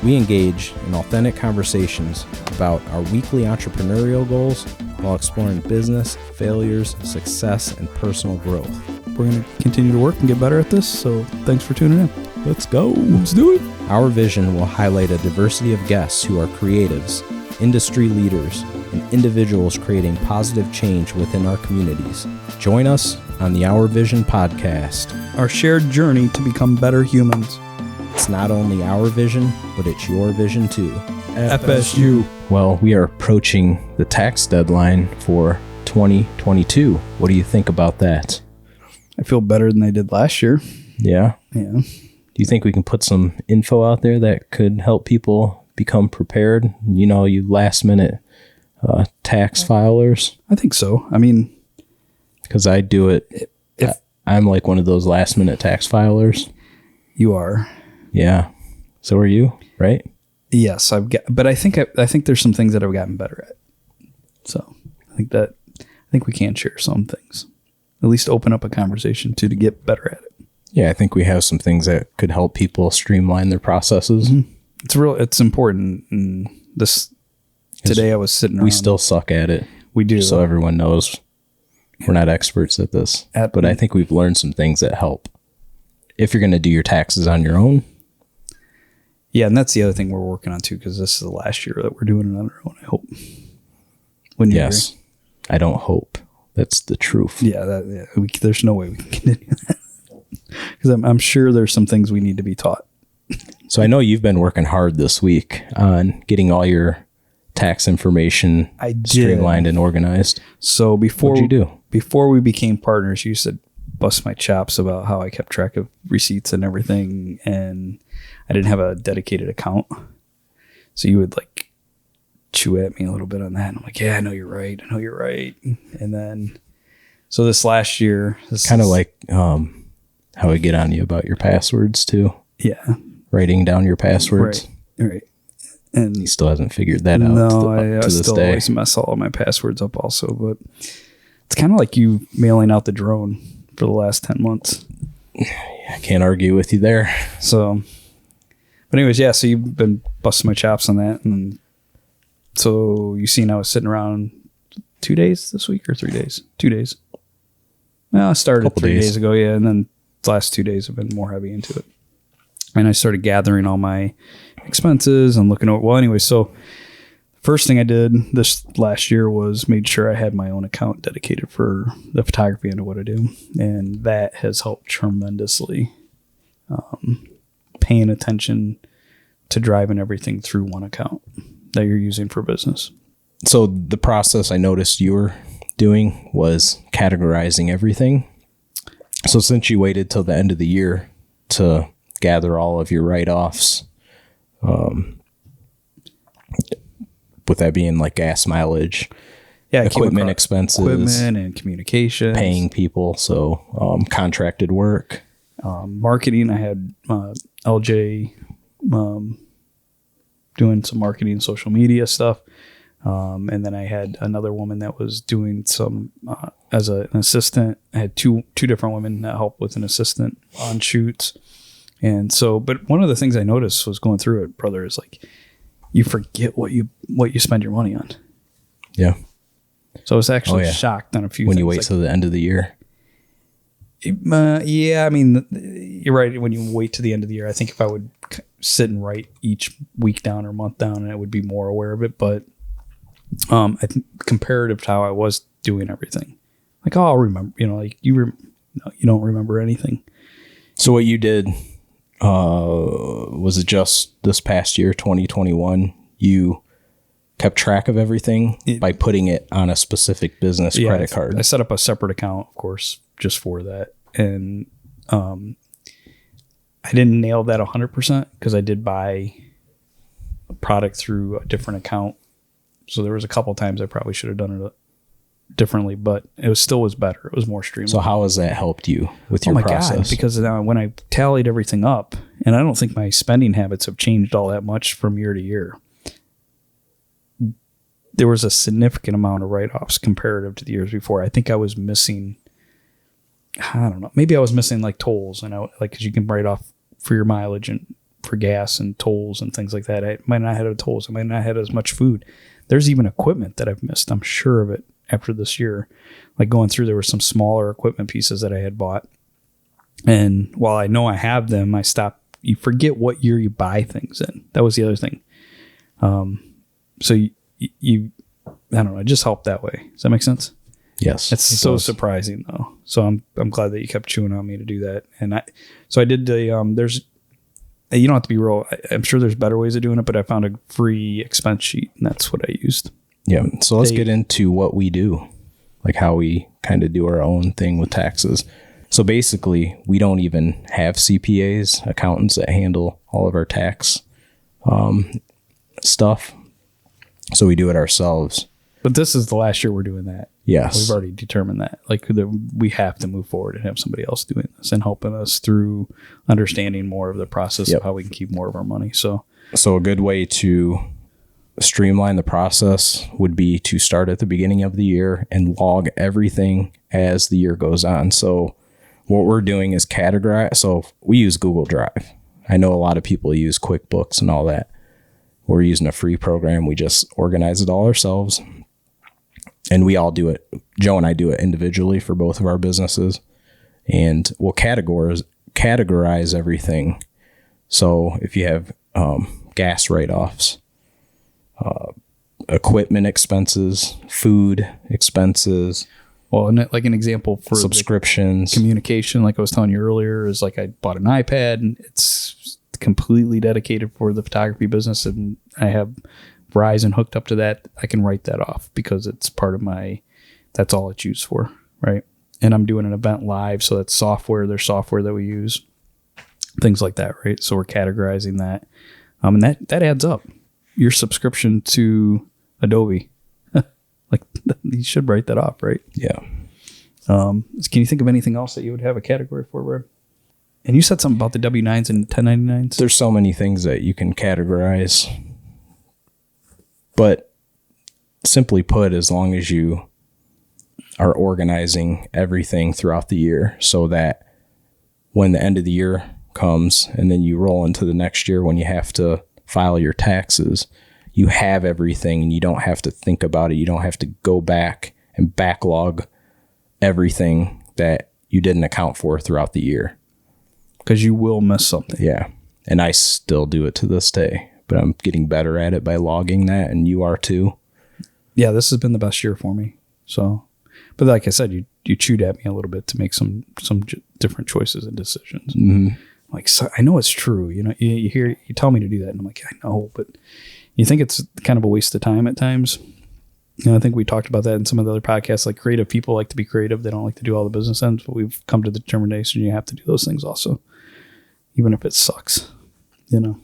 We engage in authentic conversations about our weekly entrepreneurial goals while exploring business, failures, success, and personal growth. We're going to continue to work and get better at this, so thanks for tuning in. Let's go. Let's do it. Our vision will highlight a diversity of guests who are creatives, industry leaders, and individuals creating positive change within our communities. Join us on the Our Vision podcast. Our shared journey to become better humans. It's not only our vision, but it's your vision too. FSU. Well, we are approaching the tax deadline for 2022. What do you think about that? I feel better than I did last year. Yeah? Yeah. Do you think we can put some info out there that could help people become prepared? You know, you last minute tax filers. I think so. I mean, because I do it. I'm like one of those last minute tax filers. You are. Yeah. So are you, right? Yes, but I think there's some things that I've gotten better at. So I think we can share some things. At least open up a conversation to get better at it. Yeah, I think we have some things that could help people streamline their processes. Mm-hmm. It's important. And today I was sitting around. We still suck at it. We do. So everyone knows we're not experts at this. But I think we've learned some things that help. If you're going to do your taxes on your own. Yeah, and that's the other thing we're working on too, because this is the last year that we're doing it on our own, I hope. Wouldn't you agree? I don't hope. That's the truth. Yeah, there's no way we can continue that. Because I'm sure there's some things we need to be taught. So I know you've been working hard this week on getting all your tax information streamlined and organized. So what'd you do? Before we became partners, you used to bust my chops about how I kept track of receipts and everything, and I didn't have a dedicated account. So you would like chew at me a little bit on that. And I'm like, yeah, I know you're right. And then, so this last year, kind of like how I get on you about your passwords too. Yeah. Writing down your passwords. Right. And he still hasn't figured that out. No, I still always mess all of my passwords up also, but it's kind of like you mailing out the drone for the last 10 months. I can't argue with you there. So, but anyways, yeah, so you've been busting my chops on that. And so you seen I was sitting around 2 days this week or 3 days? 2 days. Well, I started 3 days ago, yeah. And then the last 2 days have been more heavy into it. And I started gathering all my expenses and looking over. Well, anyway, so first thing I did this last year was made sure I had my own account dedicated for the photography end of what I do. And that has helped tremendously. Paying attention to driving everything through one account that you're using for business. So the process I noticed you were doing was categorizing everything. So since you waited till the end of the year to gather all of your write-offs, with that being like gas mileage, equipment expenses, equipment and communication, paying people, so contracted work, marketing. I had LJ doing some marketing, social media stuff, and then I had another woman that was doing some as an assistant. I had two different women that helped with an assistant on shoots. And so, but one of the things I noticed was going through it, brother, is like you forget what you spend your money on. Yeah. So I was actually shocked on a few when things. you wait till the end of the year. Yeah, I mean, you're right. When you wait to the end of the year, I think if I would sit and write each week down or month down, and I would be more aware of it. But I think comparative to how I was doing everything, like, oh, I'll remember. You know, like you don't remember anything. So what you did. Was it just this past year, 2021, you kept track of everything by putting it on a specific business credit card? I set up a separate account, of course, just for that. And I didn't nail that 100% because I did buy a product through a different account. So there was a couple times I probably should have done it differently, but it still was better. It was more streamlined. So how has that helped you with your process? God, because now when I tallied everything up, and I don't think my spending habits have changed all that much from year to year. There was a significant amount of write-offs comparative to the years before. I think I was missing, I don't know, maybe I was missing like tolls, and because you can write off for your mileage and for gas and tolls and things like that. I might not have had tolls. I might not have had as much food. There's even equipment that I've missed. I'm sure of it after this year. Like going through, there were some smaller equipment pieces that I had bought. And while I know I have them, I stopped. You forget what year you buy things in. That was the other thing. So you I don't know, it just helped that way. Does that make sense? Yes. It's so surprising though. So I'm glad that you kept chewing on me to do that. And I did the, there's, you don't have to be real. I'm sure there's better ways of doing it, but I found a free expense sheet and that's what I used. Yeah. So let's get into what we do, like how we kind of do our own thing with taxes. So basically we don't even have CPAs, accountants that handle all of our tax, stuff. So we do it ourselves. But this is the last year we're doing that. Yes. We've already determined that. Like we have to move forward and have somebody else doing this and helping us through understanding more of the process of how we can keep more of our money. So a good way to streamline the process would be to start at the beginning of the year and log everything as the year goes on. So what we're doing is categorize. So we use Google Drive. I know a lot of people use QuickBooks and all that. We're using a free program. We just organize it all ourselves. And we all do it. Joe and I do it individually for both of our businesses. And we'll categorize everything. So if you have gas write-offs, equipment expenses, food expenses. Well, and like an example for subscriptions, communication, like I was telling you earlier, is like I bought an iPad and it's completely dedicated for the photography business. And I have Verizon hooked up to that. I can write that off because it's part of that's all it's used for. Right. And I'm doing an event live. So that's software. There's software that we use, things like that. Right. So we're categorizing that. And that adds up. Your subscription to Adobe, like you should write that off. Right. Yeah. Can you think of anything else that you would have a category for, Brad? And you said something about the W-9s and 1099s. There's so many things that you can categorize. But simply put, as long as you are organizing everything throughout the year so that when the end of the year comes and then you roll into the next year when you have to file your taxes, you have everything and you don't have to think about it. You don't have to go back and backlog everything that you didn't account for throughout the year. Because you will miss something. Yeah. And I still do it to this day, but I'm getting better at it by logging that, and you are too. Yeah, this has been the best year for me. So, but like I said, you chewed at me a little bit to make some different choices and decisions. Mm-hmm. Like, so I know it's true. You know, you tell me to do that, and I'm like, I know, but you think it's kind of a waste of time at times. And I think we talked about that in some of the other podcasts. Like, creative people like to be creative; they don't like to do all the business ends. But we've come to the determination you have to do those things also, even if it sucks. You know,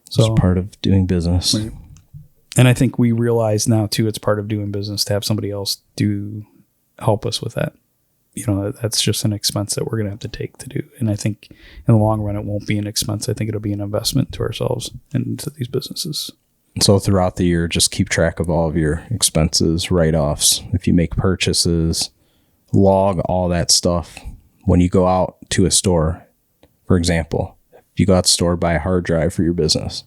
so it's part of doing business. Right. And I think we realize now too, it's part of doing business to have somebody else help us with that. You know, that's just an expense that we're going to have to take to do. And I think in the long run, it won't be an expense. I think it'll be an investment to ourselves and to these businesses. So throughout the year, just keep track of all of your expenses, write-offs. If you make purchases, log all that stuff. When you go out to a store, for example, if you go out to the store, buy a hard drive for your business.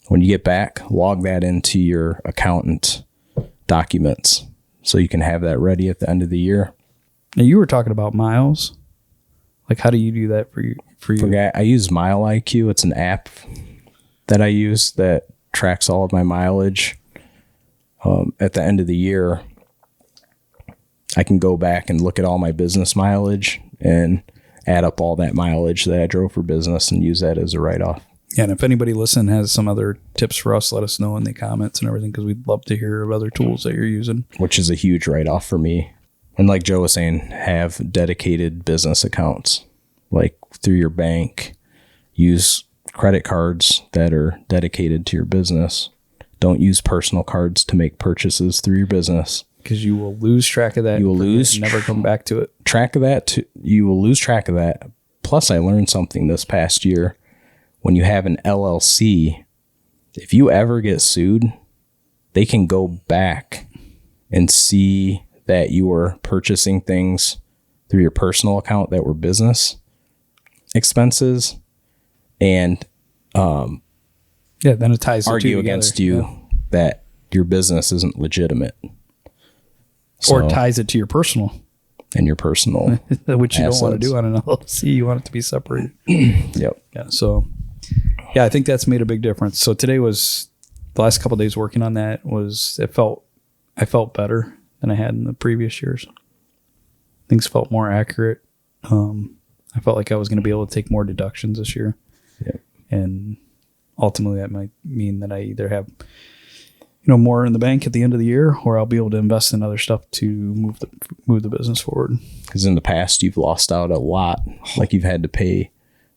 When you get back, log that into your accountant documents so you can have that ready at the end of the year. Now, you were talking about miles. Like, how do you do that for you? I use Mile IQ. It's an app that I use that tracks all of my mileage. At the end of the year, I can go back and look at all my business mileage and add up all that mileage that I drove for business and use that as a write-off. Yeah, and if anybody listening has some other tips for us, let us know in the comments and everything, because we'd love to hear of other tools that you're using. Which is a huge write-off for me. And like Joe was saying, have dedicated business accounts, like through your bank. Use credit cards that are dedicated to your business. Don't use personal cards to make purchases through your business. Because you will lose track of that. You will lose never come back to it. You will lose track of that. Plus, I learned something this past year. When you have an LLC, if you ever get sued, they can go back and see that you were purchasing things through your personal account that were business expenses, and Yeah, then it ties the two argue together. against you that your business isn't legitimate. Or ties it to your personal. And your personal which you assets. don't want to do on an LLC. You want it to be separated. Yep. Yeah. So, yeah, I think that's made a big difference. So today was the last couple of days working on that I felt better than I had in the previous years. Things felt more accurate. I felt like I was going to be able to take more deductions this year. Yep. And ultimately that might mean that I either have, more in the bank at the end of the year, or I'll be able to invest in other stuff to move the business forward. Because in the past, you've lost out a lot. Like you've had to pay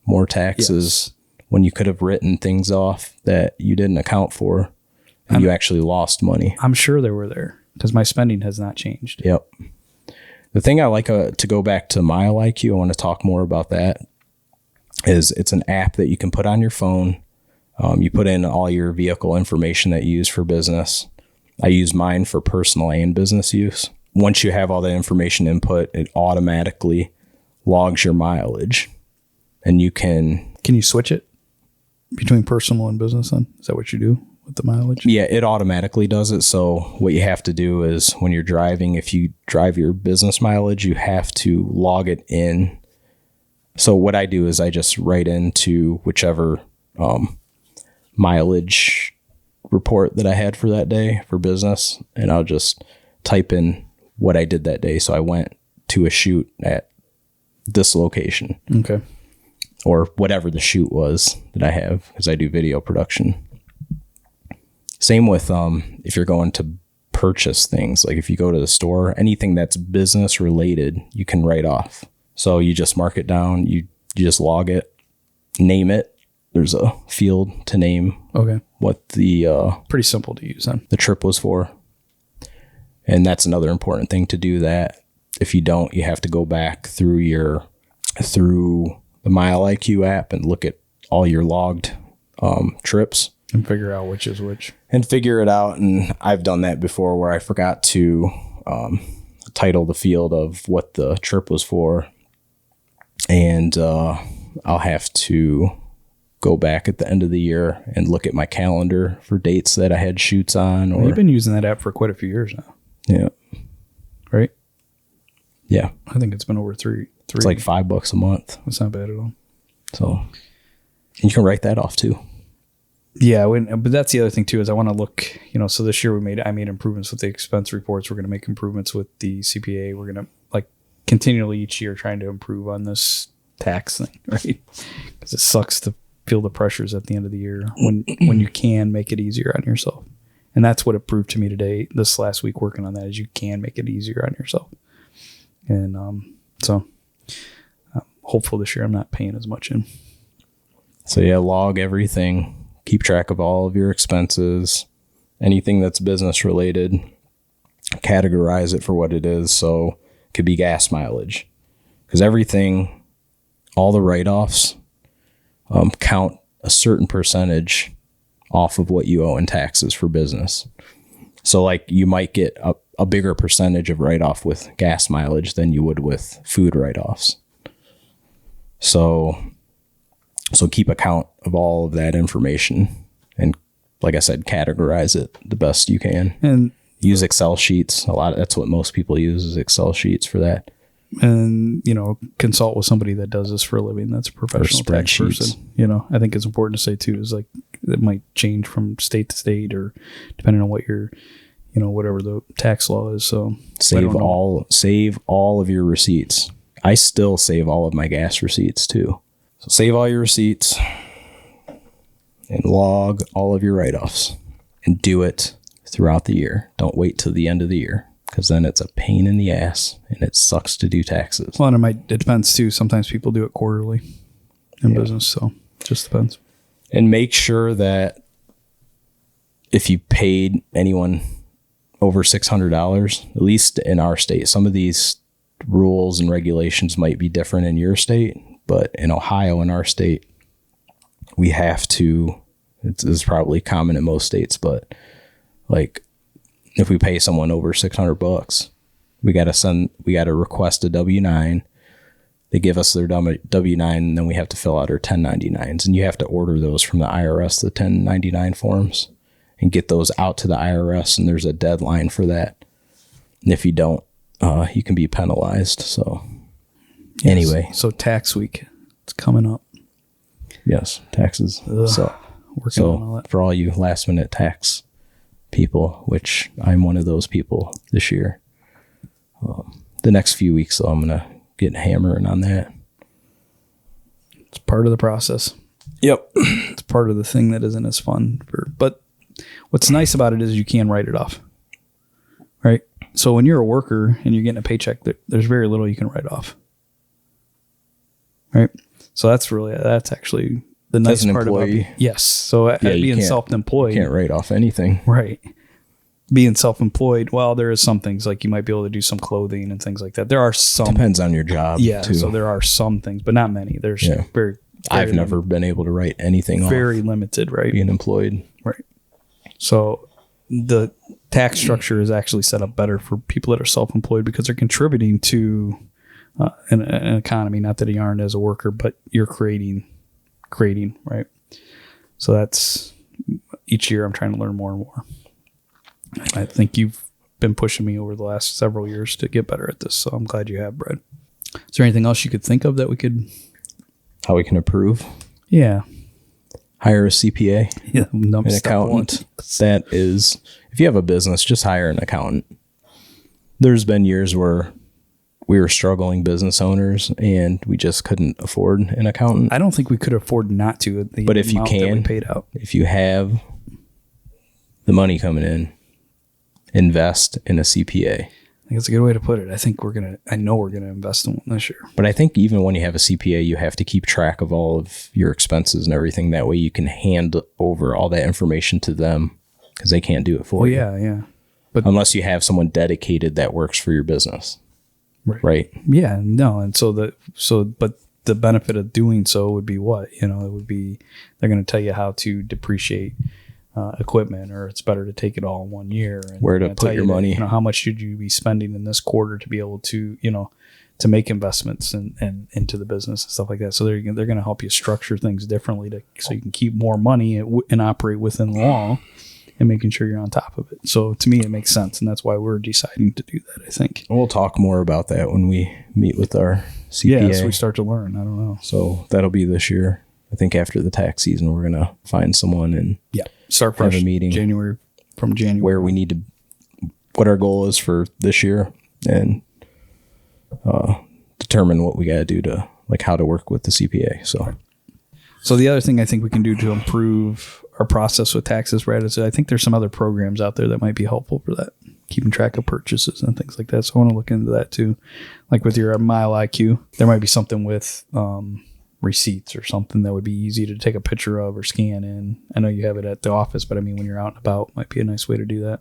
more taxes when you could have written things off that you didn't account for, and you actually lost money. I'm sure they were there because my spending has not changed. Yep. The thing I like to go back to Mile IQ, I want to talk more about that, is it's an app that you can put on your phone. You put in all your vehicle information that you use for business. I use mine for personal and business use. Once you have all that information input, it automatically logs your mileage. And you can you switch it between personal and business then? Is that what you do with the mileage? Yeah, it automatically does it. So what you have to do is when you're driving, if you drive your business mileage, you have to log it in. So what I do is I just write into whichever mileage report that I had for that day for business, and I'll just type in what I did that day. So I went to a shoot at this location. Okay. Or whatever the shoot was that I have, because I do video production. Same with if you're going to purchase things, like if you go to the store, anything that's business related, you can write off. So you just mark it down, you just log it, name it. There's a field to name what the pretty simple to use then. The trip was for. And that's another important thing to do that. If you don't, you have to go back through the Mile IQ app and look at all your logged trips. And figure out which is which. And figure it out. And I've done that before where I forgot to title the field of what the trip was for. And I'll have to go back at the end of the year and look at my calendar for dates that I had shoots on. Or you've been using that app for quite a few years now. Yeah. Right? Yeah. I think it's been over three. It's like $5 a month. That's not bad at all. So you can write that off too. Yeah, but that's the other thing too, is I want to look, so this year I made improvements with the expense reports. We're going to make improvements with the CPA. We're going to continually each year trying to improve on this tax thing, right? Because it sucks to feel the pressures at the end of the year when you can make it easier on yourself. And that's what it proved to me today, this last week working on that, is you can make it easier on yourself. And so hopeful this year I'm not paying as much in. So yeah, log everything. Keep track of all of your expenses, anything that's business related, categorize it for what it is. So it could be gas mileage, because everything, all the write-offs count a certain percentage off of what you owe in taxes for business. So like you might get a bigger percentage of write-off with gas mileage than you would with food write-offs. So keep account of all of that information, and like I said, categorize it the best you can. And use Excel sheets. That's what most people use, is Excel sheets for that. And consult with somebody that does this for a living, that's a professional tax person. I think it's important to say too, is like it might change from state to state, or depending on what your whatever the tax law is. So save all of your receipts. I still save all of my gas receipts too. So save all your receipts and log all of your write-offs, and do it throughout the year. Don't wait till the end of the year, because then it's a pain in the ass and it sucks to do taxes. Well, and it depends too. Sometimes people do it quarterly in business, so it just depends. And make sure if you paid anyone over $600, at least in our state, some of these rules and regulations might be different in your state, but in Ohio, in our state, we have to, it's probably common in most states, but like if we pay someone over $600, we got to request a W-9 they give us their W-9, and then we have to fill out our 1099s. And you have to order those from the IRS, the 1099 forms, and get those out to the IRS. And there's a deadline for that. And if you don't, you can be penalized. So anyway. So tax week, it's coming up. Yes, taxes. So working on all that. For all you last minute tax people, which I'm one of those people this year, the next few weeks, though, I'm going to get hammering on that. It's part of the process. Yep. It's part of the thing that isn't as fun. But what's nice about it is you can write it off. Right? So when you're a worker and you're getting a paycheck, there's very little you can write off. Right? So that's actually the nice part about it. Yes. So being self-employed. You can't write off anything. Right. Being self-employed, well, there is some things like you might be able to do some clothing and things like that. There are some. Depends on your job. Yeah. too. So there are some things, but not many. There's very I've never been able to write anything off. Very limited, right? Being employed. Right. So the tax structure is actually set up better for people that are self-employed because they're contributing to an economy. Not that you aren't as a worker, but you're creating, right? So that's each year I'm trying to learn more and more. I think you've been pushing me over the last several years to get better at this, so I'm glad you have, Brad. Is there anything else you could think of that we could... How we can improve? Yeah. Hire a CPA, an accountant. That is, if you have a business, just hire an accountant. There's been years where we were struggling business owners and we just couldn't afford an accountant. I don't think we could afford not to. But if you can, paid out. If you have the money coming in, invest in a CPA. I think it's a good way to put it. I know we're going to invest in one this year. But I think even when you have a CPA, you have to keep track of all of your expenses and everything. That way you can hand over all that information to them because they can't do it for you. Yeah. But unless you have someone dedicated that works for your business. Right. Yeah, no. And but the benefit of doing so would be what? It would be, they're going to tell you how to depreciate equipment, or it's better to take it all in 1 year. And where to put your money. How much should you be spending in this quarter to be able to, to make investments and into the business and stuff like that. So they're going to help you structure things differently so you can keep more money and operate within the law and making sure you're on top of it. So to me, it makes sense. And that's why we're deciding to do that, I think. We'll talk more about that when we meet with our CPA. Yeah, as we start to learn. I don't know. So that'll be this year. I think after the tax season, we're going to find someone and start fresh. Have a meeting January where we need to, what our goal is for this year, and determine what we got to do to, like, how to work with the CPA. So the other thing I think we can do to improve our process with taxes, Brad, is I think there's some other programs out there that might be helpful for that, keeping track of purchases and things like that. So I want to look into that too. Like with your Mile IQ, there might be something with receipts or something that would be easy to take a picture of or scan in. I know you have it at the office, but I mean, when you're out and about, might be a nice way to do that.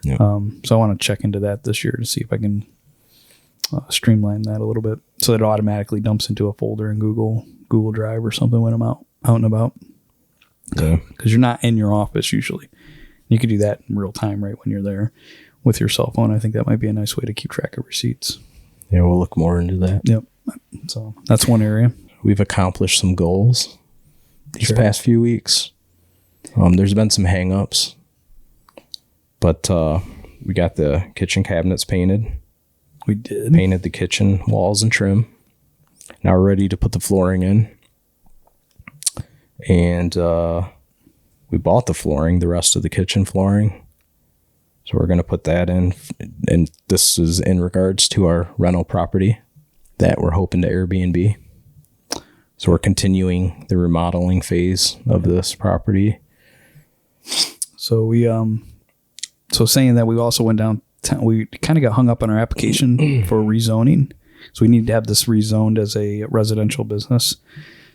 Yep. So I want to check into that this year to see if I can streamline that a little bit so that it automatically dumps into a folder in Google Drive or something when I'm out and about. Yeah. Because you're not in your office usually. You could do that in real time right when you're there with your cell phone. I think that might be a nice way to keep track of receipts. Yeah, we'll look more into that. Yep. So that's one area. We've accomplished some goals these past few weeks. There's been some hang-ups, but we got the kitchen cabinets painted. We did. Painted the kitchen walls and trim. Now we're ready to put the flooring in. And we bought the flooring, the rest of the kitchen flooring. So we're going to put that in. And this is in regards to our rental property that we're hoping to Airbnb. So we're continuing the remodeling phase of this property. So we, saying that, we also went down, we kind of got hung up on our application for rezoning. So we need to have this rezoned as a residential business.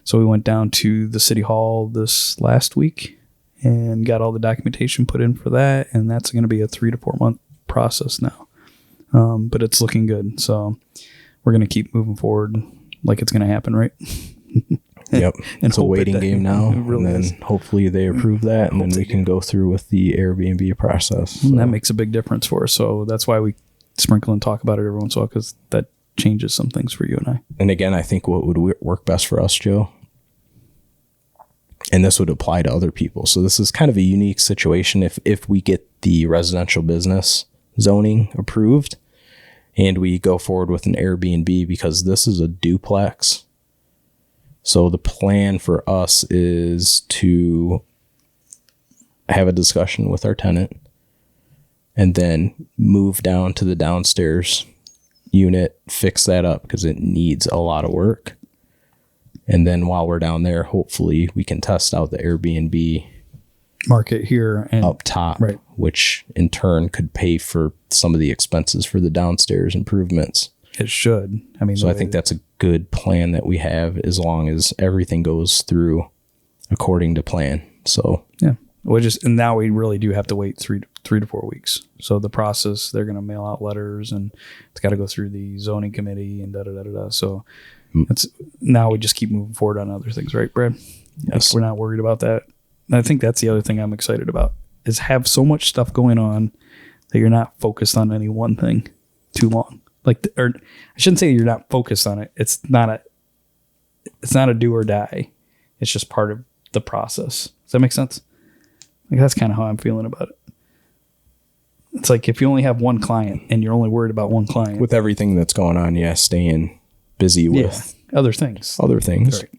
So we went down to the city hall this last week and got all the documentation put in for that. And that's going to be a 3 to 4 month process now. But it's looking good. So we're going to keep moving forward like it's going to happen, right? Yep. It's a waiting game now. Really, and then hopefully they approve that, and then we can go through with the Airbnb process. So. That makes a big difference for us. So that's why we sprinkle and talk about it every once in a while, because that changes some things for you and I. And again, I think what would work best for us, Joe, and this would apply to other people. So this is kind of a unique situation. If we get the residential business zoning approved and we go forward with an Airbnb, because this is a duplex. So the plan for us is to have a discussion with our tenant and then move down to the downstairs unit, fix that up because it needs a lot of work. And then while we're down there, hopefully we can test out the Airbnb market here and up top, right, which in turn could pay for some of the expenses for the downstairs improvements. It should. I mean, so I think that's a good plan that we have, as long as everything goes through according to plan. So yeah, and now we really do have to wait 3 to 4 weeks. So the process, they're going to mail out letters and it's got to go through the zoning committee and da. So now we just keep moving forward on other things, right, Brad? Yes. Like, we're not worried about that. And I think that's the other thing I'm excited about, is have so much stuff going on that you're not focused on any one thing too long. Or I shouldn't say you're not focused on it. It's not a do or die. It's just part of the process. Does that make sense? Like, that's kind of how I'm feeling about it. It's like, if you only have one client and you're only worried about one client, with everything that's going on, staying busy with other things, right.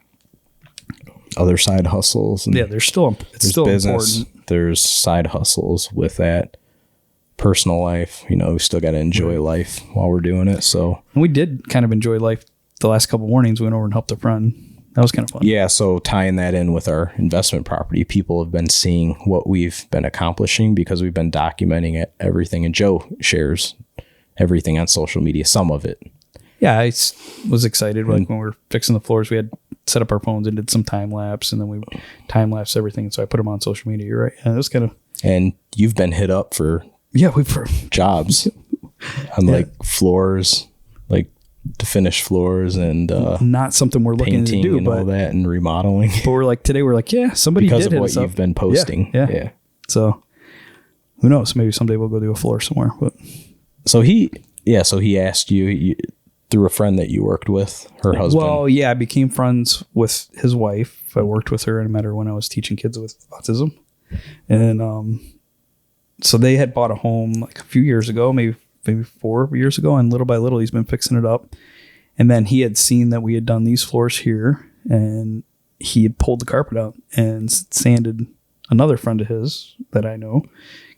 Other side hustles. And there's still business, important. There's side hustles with that. Personal life, we still got to enjoy life while we're doing it. So, and we did kind of enjoy life the last couple of mornings. We went over and helped a friend. That was kind of fun. Yeah. So tying that in with our investment property, people have been seeing what we've been accomplishing because we've been documenting everything. And Joe shares everything on social media, some of it. Yeah. I was excited. Like, when we were fixing the floors, we had set up our phones and did some time lapse, and then we time lapse everything. So I put them on social media. You're right. Yeah, it was kind of. And you've been hit up for jobs on like floors, like to finish floors and not something we're looking to do, and all that, and remodeling. But today we're like, somebody because did of what you've been posting. Yeah. So who knows? Maybe someday we'll go do a floor somewhere. But so he asked you through a friend that you worked with, her husband. Well, yeah, I became friends with his wife. I worked with her and met her when I was teaching kids with autism, and so they had bought a home like a few years ago, maybe 4 years ago, and little by little he's been fixing it up. And then he had seen that we had done these floors here, and he had pulled the carpet out and sanded another friend of his that I know,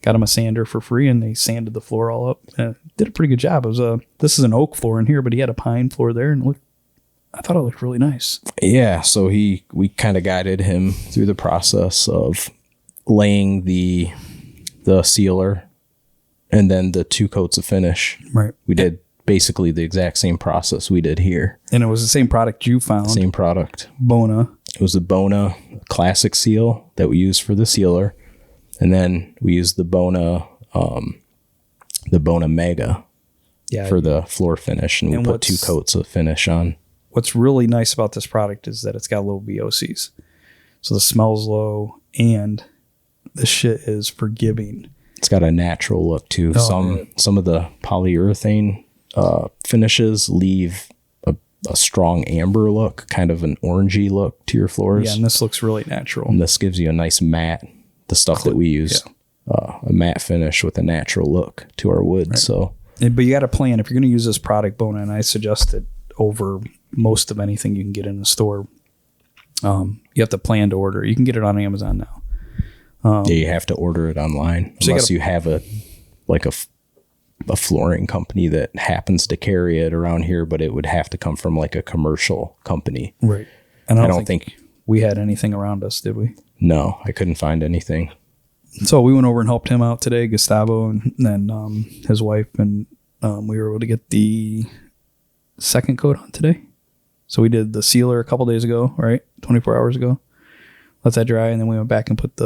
got him a sander for free, and they sanded the floor all up and did a pretty good job. This is an oak floor in here, but he had a pine floor there, and I thought it looked really nice. Yeah. So we kind of guided him through the process of laying the sealer and then the 2 coats of finish. Right. We did basically the exact same process we did here. And it was the same product you found. Same product. Bona. It was the Bona classic seal that we used for the sealer. And then we used the Bona Mega for the floor finish. And we put 2 coats of finish on. What's really nice about this product is that it's got low VOCs. So the smell's low, and this shit is forgiving. It's got a natural look too. Some of the polyurethane finishes leave a strong amber look, kind of an orangey look to your floors. Yeah, and this looks really natural. And this gives you a nice matte. The stuff that we use, a matte finish with a natural look to our wood. Right. So, but you got to plan if you're going to use this product, Bona, and I suggest it over most of anything you can get in the store. You have to plan to order. You can get it on Amazon now. You have to order it online unless you have a flooring company that happens to carry it around here, but it would have to come from like a commercial company. Right. And I don't think we had anything around us, did we? No, I couldn't find anything. So we went over and helped him out today, Gustavo, and then his wife, and we were able to get the second coat on today. So we did the sealer a couple days ago, right? 24 hours ago. Let that dry, and then we went back and put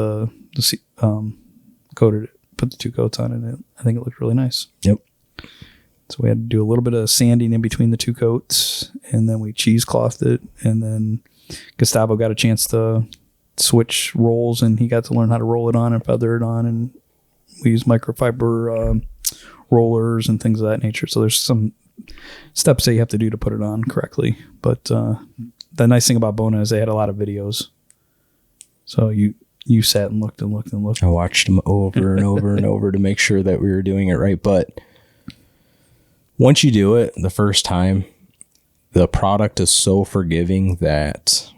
coated it, put the 2 coats on it. I think it looked really nice. Yep. So we had to do a little bit of sanding in between the 2 coats, and then we cheeseclothed it, and then Gustavo got a chance to switch rolls, and he got to learn how to roll it on and feather it on, and we use microfiber rollers and things of that nature. So there's some steps that you have to do to put it on correctly. But the nice thing about Bona is they had a lot of videos. So you sat and looked and looked and looked. I watched them over and over and over to make sure that we were doing it right. But once you do it the first time, the product is so forgiving that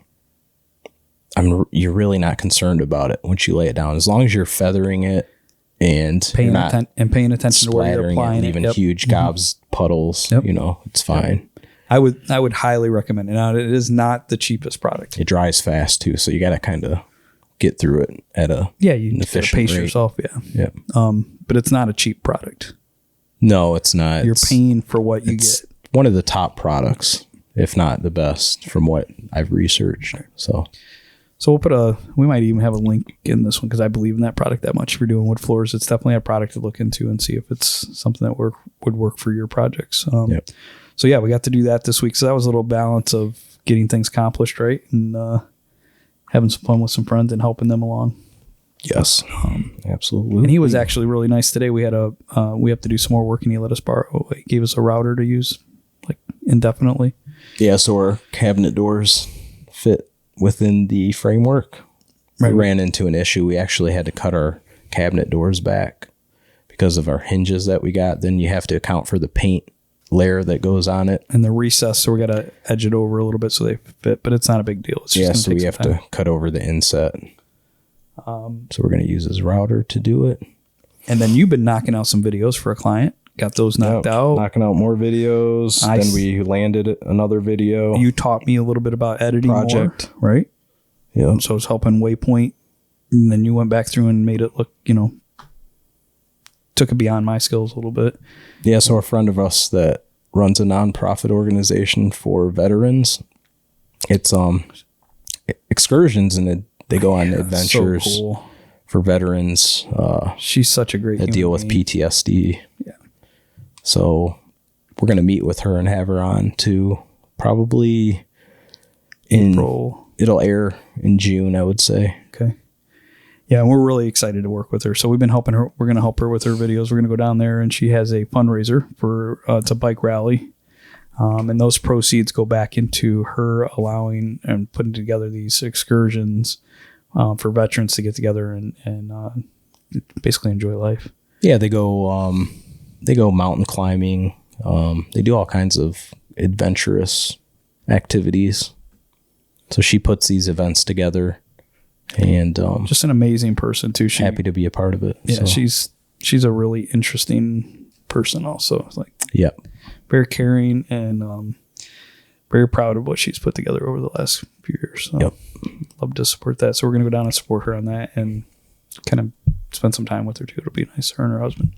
you're really not concerned about it once you lay it down. As long as you're feathering it and paying attention to where you're applying it, leaving Yep. huge gobs, puddles, Yep. It's fine. I would highly recommend it. Now, it is not the cheapest product. It dries fast too, so you got to kind of get through it at you an efficient pace rate. yourself. Yeah. Yeah. But it's not a cheap product. No, it's not. You're paying for what you get. One of the top products, if not the best, from what I've researched. So we might even have a link in this one because I believe in that product that much. If you're doing wood floors, it's definitely a product to look into and see if it's something that would work for your projects. Yep. So yeah, we got to do that this week. So that was a little balance of getting things accomplished, right? And having some fun with some friends and helping them along. Yes, absolutely. And he was actually really nice today. We had we have to do some more work, and he let us borrow. He gave us a router to use, like indefinitely. Yeah, so our cabinet doors fit within the framework. Right. We ran into an issue. We actually had to cut our cabinet doors back because of our hinges that we got. Then you have to account for the paint layer that goes on it. And the recess, so we got to edge it over a little bit so they fit, but it's not a big deal. It's just so we have to cut over the inset. So we're going to use his router to do it. And then you've been knocking out some videos for a client. Got those knocked out. Knocking out more videos. Then we landed another video. You taught me a little bit about editing project, more, right? Yeah. So it's helping Waypoint. And then you went back through and made it look, took it beyond my skills a little bit. Yeah, so a friend of us that runs a nonprofit organization for veterans, it's excursions, and they go on adventures so cool. for veterans. She's such a great that deal with PTSD. Yeah. So we're going to meet with her and have her on to probably April. It'll air in June, I would say. Okay. Yeah, and we're really excited to work with her. So we've been helping her. We're going to help her with her videos. We're going to go down there, and she has a fundraiser for it's a bike rally. And those proceeds go back into her allowing and putting together these excursions for veterans to get together and basically enjoy life. Yeah, they go mountain climbing. They do all kinds of adventurous activities. So she puts these events together, and just an amazing person too. She's happy to be a part of it. Yeah, so. she's a really interesting person also. It's like very caring and very proud of what she's put together over the last few years. So love to support that. So we're gonna go down and support her on that and kind of spend some time with her too. It'll be nice, her and her husband.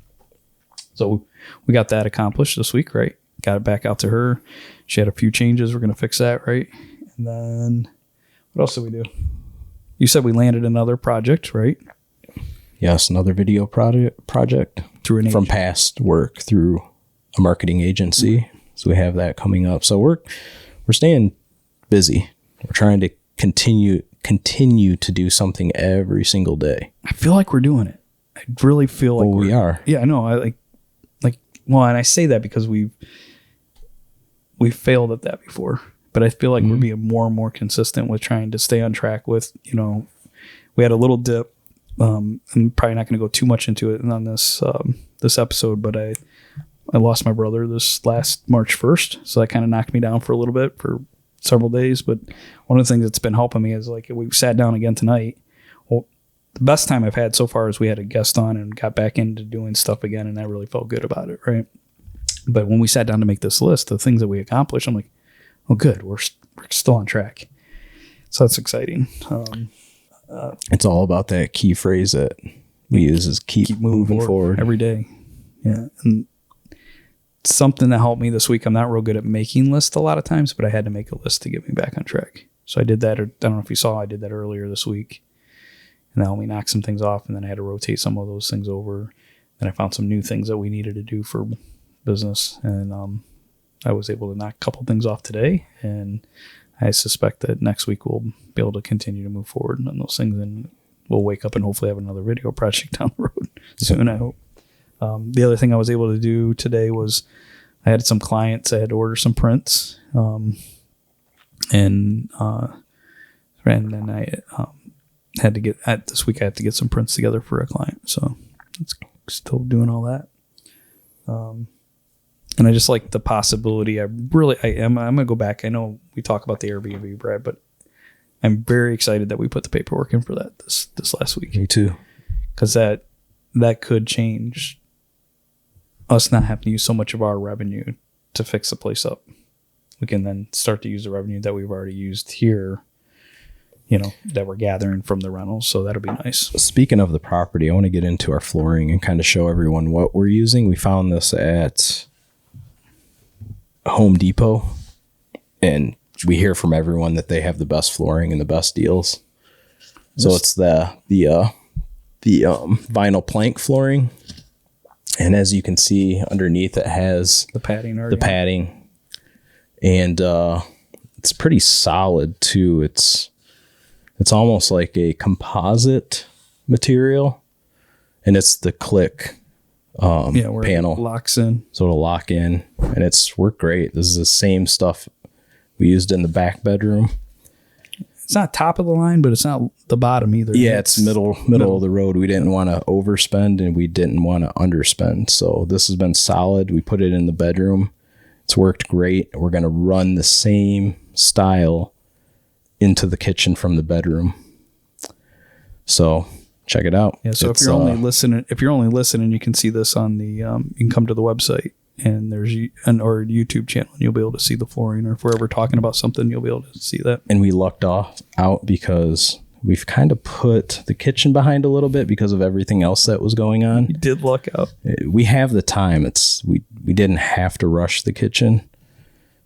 So we got that accomplished this week, right? Got it back out to her. She had a few changes. We're gonna fix that, right? And then what else did we do? You said we landed another project, right? Yes, another video project through from past work through a marketing agency. Mm-hmm. So we have that coming up. So we're staying busy. We're trying to continue to do something every single day. I feel like we're doing it. I really feel like we are. Yeah, I know. I well, and I say that because we've failed at that before. But I feel like we're being more and more consistent with trying to stay on track with, we had a little dip. I'm probably not going to go too much into it on this episode, but I lost my brother this last March 1st. So that kind of knocked me down for a little bit for several days. But one of the things that's been helping me is like we sat down again tonight. Well, the best time I've had so far is we had a guest on and got back into doing stuff again. And I really felt good about it. Right. But when we sat down to make this list, the things that we accomplished, I'm like, oh, good. We're still on track. So that's exciting. It's all about that key phrase that we use is keep moving forward every day. Yeah. And something that helped me this week. I'm not real good at making lists a lot of times, but I had to make a list to get me back on track. So I did that. I don't know if you saw, I did that earlier this week. And that helped me knock some things off. And then I had to rotate some of those things over. Then I found some new things that we needed to do for business. And, I was able to knock a couple things off today, and I suspect that next week we'll be able to continue to move forward on those things, and we'll wake up and hopefully have another video project down the road soon, I hope. The other thing I was able to do today was I had some clients I had to order some prints, and then I had to get this week. I had to get some prints together for a client, so it's still doing all that. And I just like the possibility. I'm gonna go back. I know we talk about the Airbnb, Brad, but I'm very excited that we put the paperwork in for that this last week. Me too, because that could change us not having to use so much of our revenue to fix the place up. We can then start to use the revenue that we've already used here, that we're gathering from the rentals. So that'll be nice. Speaking of the property, I want to get into our flooring and kind of show everyone what we're using. We found this at Home Depot, and we hear from everyone that they have the best flooring and the best deals. So it's the vinyl plank flooring, and as you can see underneath, it has the padding. And it's pretty solid too. It's almost like a composite material, and it's the click where panel it locks in, so it'll lock in, and it's worked great. This is the same stuff we used in the back bedroom. It's not top of the line, but it's not the bottom either. Yeah, it's middle of the road. We didn't want to overspend and we didn't want to underspend, so this has been solid. We put it in the bedroom. It's worked great. We're going to run the same style into the kitchen from the bedroom. So check it out. Yeah. So if you're only listening, you can see this on the. You can come to the website and there's or YouTube channel, and you'll be able to see the flooring. Or if we're ever talking about something, you'll be able to see that. And we lucked out because we've kind of put the kitchen behind a little bit because of everything else that was going on. You did luck out. We have the time. We didn't have to rush the kitchen,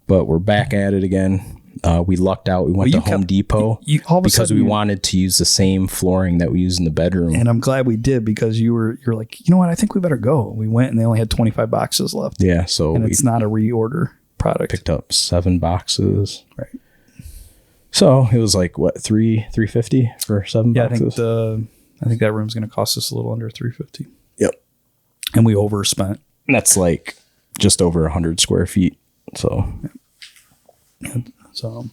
but we're back at it again. We lucked out. We went to Home Depot because we wanted to use the same flooring that we use in the bedroom. And I'm glad we did, because you're like, you know what? I think we better go. We went and they only had 25 boxes left. Yeah. So it's not a reorder product. Picked up 7 boxes. Right. So it was like what, $350 for 7 boxes? I think that room's going to cost us a little under $350. Yep. And we overspent. And that's like just over 100 square feet. So. Yeah. So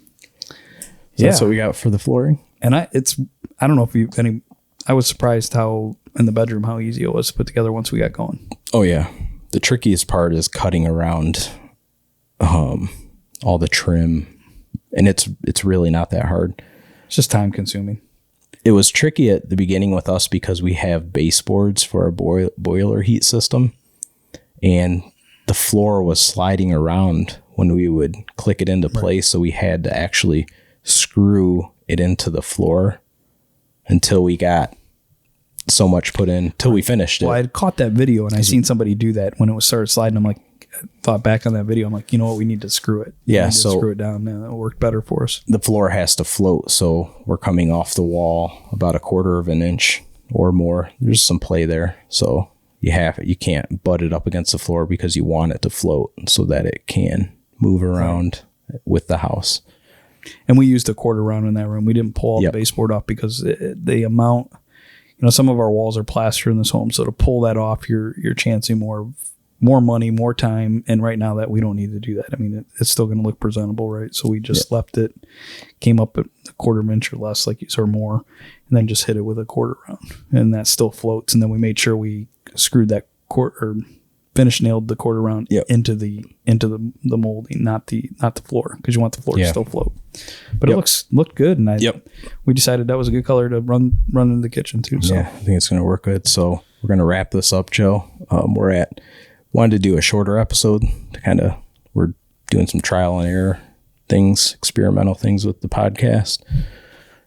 that's what we got for the flooring. And I don't know if I was surprised how easy it was to put together once we got going. Oh yeah. The trickiest part is cutting around all the trim, and it's really not that hard. It's just time consuming. It was tricky at the beginning with us because we have baseboards for our boiler heat system, and the floor was sliding around when we would click it into place. So we had to actually screw it into the floor until we got so much put in till we finished it. Well, I had caught that video and I seen somebody do that when it was started sliding. I'm like, I thought back on that video. I'm like, you know what? We need to screw it. Yeah. So screw it down. It worked better for us. The floor has to float. So we're coming off the wall about 1/4 of an inch or more. There's some play there. So you can't butt it up against the floor because you want it to float so that it can move around with the house. And we used a 1/4 round in that room. We didn't pull all the baseboard off because the amount, some of our walls are plaster in this home. So to pull that off, you're chancing more money, more time. And right now that we don't need to do that. I mean, it's still going to look presentable, right? So we just left it, came up at 1/4 inch or less, or more, and then just hit it with a 1/4 round, and that still floats. And then we made sure we screwed that finish nailed the 1/4 round into the molding, not the floor, because you want the floor to still float. But it looked good, and we decided that was a good color to run into the kitchen too. So. Yeah, I think it's going to work good. So we're going to wrap this up, Joe. Wanted to do a shorter episode to we're doing some trial and error things, experimental things with the podcast.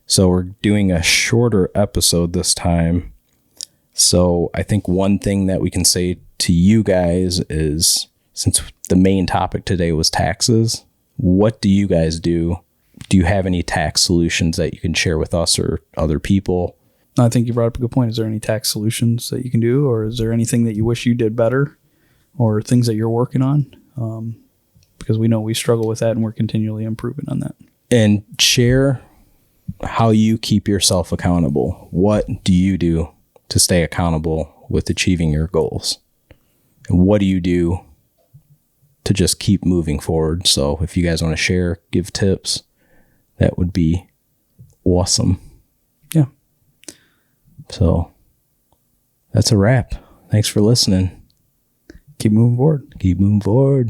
So we're doing a shorter episode this time. So I think one thing that we can say to you guys is, since the main topic today was taxes, what do you guys do? Do you have any tax solutions that you can share with us or other people? I think you brought up a good point. Is there any tax solutions that you can do, or is there anything that you wish you did better, or things that you're working on? Because we know we struggle with that and we're continually improving on that. And share how you keep yourself accountable. What do you do to stay accountable with achieving your goals? And what do you do to just keep moving forward. So if you guys want to share, give tips, that would be awesome. Yeah. So that's a wrap. Thanks for listening. Keep moving forward. Keep moving forward.